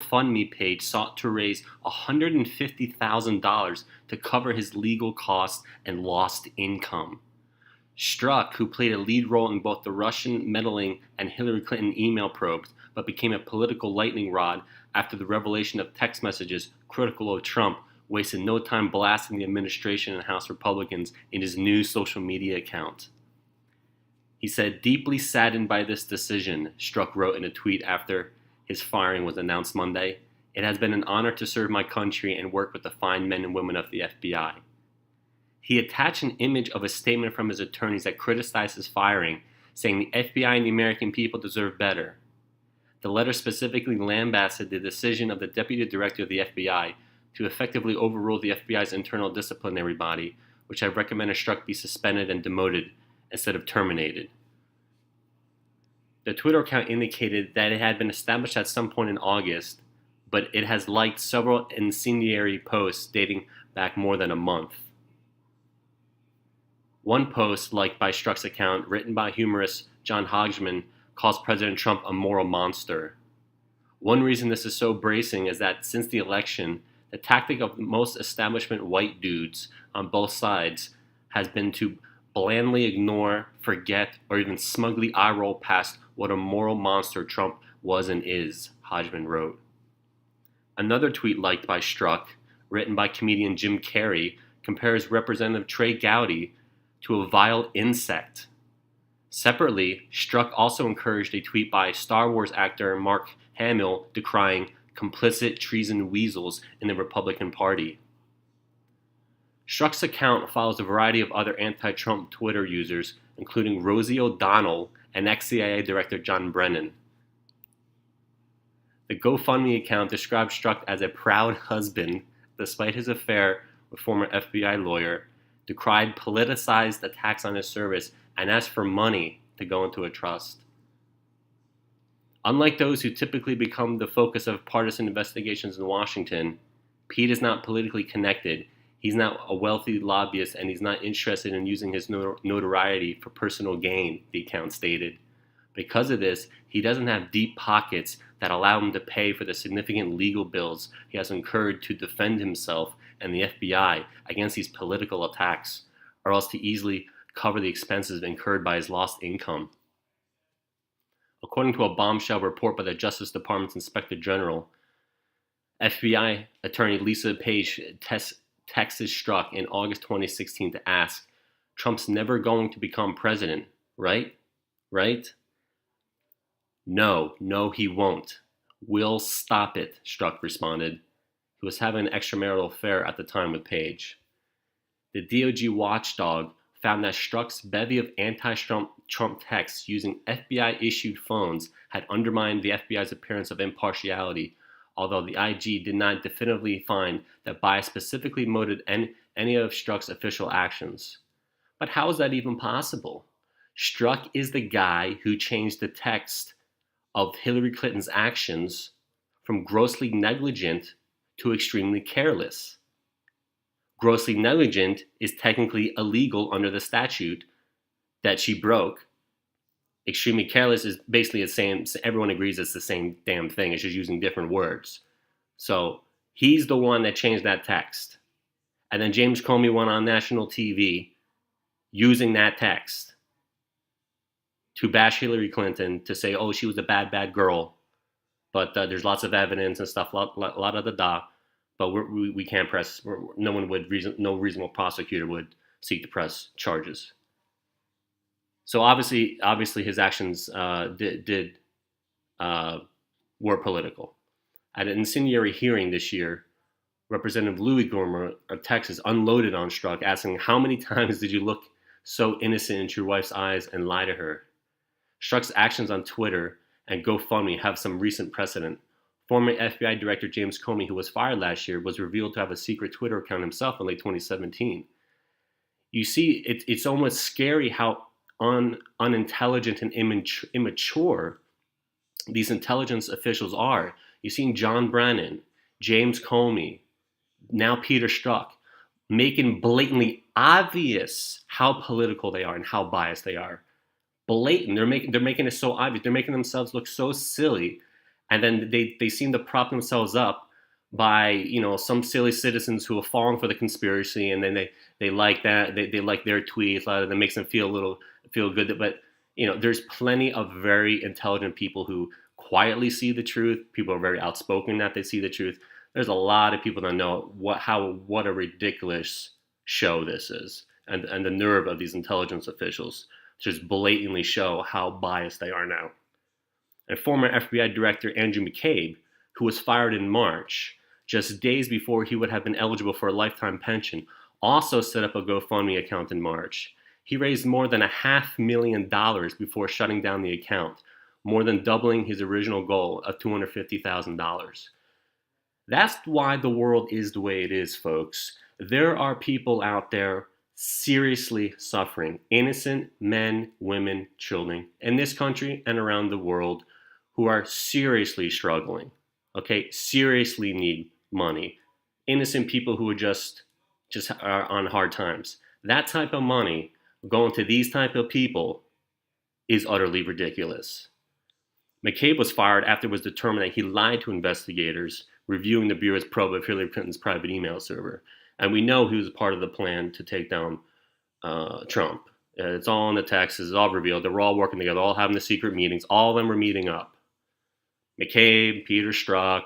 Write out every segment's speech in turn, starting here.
GoFundMe page sought to raise $150,000 to cover his legal costs and lost income. Strzok, who played a lead role in both the Russian meddling and Hillary Clinton email probes, but became a political lightning rod after the revelation of text messages critical of Trump, wasted no time blasting the administration and House Republicans in his new social media account. He said, "Deeply saddened by this decision," Strzok wrote in a tweet after his firing was announced Monday. "It has been an honor to serve my country and work with the fine men and women of the FBI." He attached an image of a statement from his attorneys that criticized his firing, saying the FBI and the American people deserve better. The letter specifically lambasted the decision of the Deputy Director of the FBI to effectively overrule the FBI's internal disciplinary body, which had recommended Strzok be suspended and demoted instead of terminated. The Twitter account indicated that it had been established at some point in August, but it has liked several incendiary posts dating back more than a month. One post, liked by Strzok's account, written by humorist John Hodgman, calls President Trump a moral monster. One reason this is so bracing is that since the election, the tactic of most establishment white dudes on both sides has been to blandly ignore, forget, or even smugly eye-roll past what a moral monster Trump was and is, Hodgman wrote. Another tweet liked by Strzok, written by comedian Jim Carrey, compares Representative Trey Gowdy to a vile insect. Separately, Strzok also encouraged a tweet by Star Wars actor Mark Hamill decrying complicit treason weasels in the Republican Party. Strzok's account follows a variety of other anti-Trump Twitter users, including Rosie O'Donnell and ex-CIA Director John Brennan. The GoFundMe account described Strzok as a proud husband, despite his affair with former FBI lawyer, decried politicized attacks on his service, and asked for money to go into a trust. Unlike those who typically become the focus of partisan investigations in Washington, Pete is not politically connected. He's not a wealthy lobbyist, and he's not interested in using his notoriety for personal gain, the account stated. Because of this, he doesn't have deep pockets that allow him to pay for the significant legal bills he has incurred to defend himself and the FBI against these political attacks, or else to easily cover the expenses incurred by his lost income. According to a bombshell report by the Justice Department's Inspector General, FBI attorney Lisa Page texted Strzok in August 2016 to ask, "Trump's never going to become president, right? Right?" No, he won't. We'll stop it," Strzok responded. He was having an extramarital affair at the time with Page. The DOJ watchdog found that Strzok's bevy of anti-Trump texts using FBI-issued phones had undermined the FBI's appearance of impartiality, although the IG did not definitively find that bias specifically motivated any of Strzok's official actions. But how is that even possible? Strzok is the guy who changed the text of Hillary Clinton's actions from grossly negligent to extremely careless. Grossly negligent is technically illegal under the statute that she broke. Extremely careless is basically the same. Everyone agrees it's the same damn thing. It's just using different words. So he's the one that changed that text. And then James Comey went on national TV using that text to bash Hillary Clinton, to say, oh, she was a bad girl. But there's lots of evidence and stuff, lot of the da. But we can't press. No reasonable prosecutor would seek to press charges. So obviously, his actions were political. At an incendiary hearing this year, Representative Louis Gohmert of Texas unloaded on Strzok, asking, "How many times did you look so innocent into your wife's eyes and lie to her?" Strzok's actions on Twitter and GoFundMe have some recent precedent. Former FBI Director James Comey, who was fired last year, was revealed to have a secret Twitter account himself in late 2017. You see, it's almost scary how unintelligent and immature these intelligence officials are. You've seen John Brennan, James Comey, now Peter Strzok, making blatantly obvious how political they are and how biased they are. Blatant. They're making it so obvious. They're making themselves look so silly and then they seem to prop themselves up by, you know, some silly citizens who have fallen for the conspiracy, and then they like that, they like their tweets, that makes them feel good. But you know, there's plenty of very intelligent people who quietly see the truth. People are very outspoken that they see the truth. There's a lot of people that know what a ridiculous show this is, and the nerve of these intelligence officials to just blatantly show how biased they are now. And former FBI Director Andrew McCabe, who was fired in March, just days before he would have been eligible for a lifetime pension, also set up a GoFundMe account in March. He raised more than $500,000 before shutting down the account, more than doubling his original goal of $250,000. That's why the world is the way it is, folks. There are people out there seriously suffering, innocent men, women, children, in this country and around the world, who are seriously struggling, okay, seriously need money. Innocent people who are just are on hard times. That type of money going to these type of people is utterly ridiculous. McCabe was fired after it was determined that he lied to investigators reviewing the Bureau's probe of Hillary Clinton's private email server. And we know he was a part of the plan to take down Trump. It's all in the text. It's all revealed. They were all working together, all having the secret meetings. All of them were meeting up. McCabe, Peter Strzok,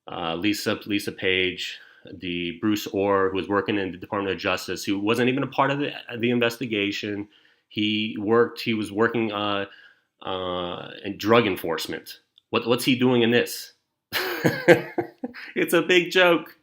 Lisa Page, the Bruce Orr, who was working in the Department of Justice, who wasn't even a part of the investigation. He was working in drug enforcement. What's he doing in this? It's a big joke.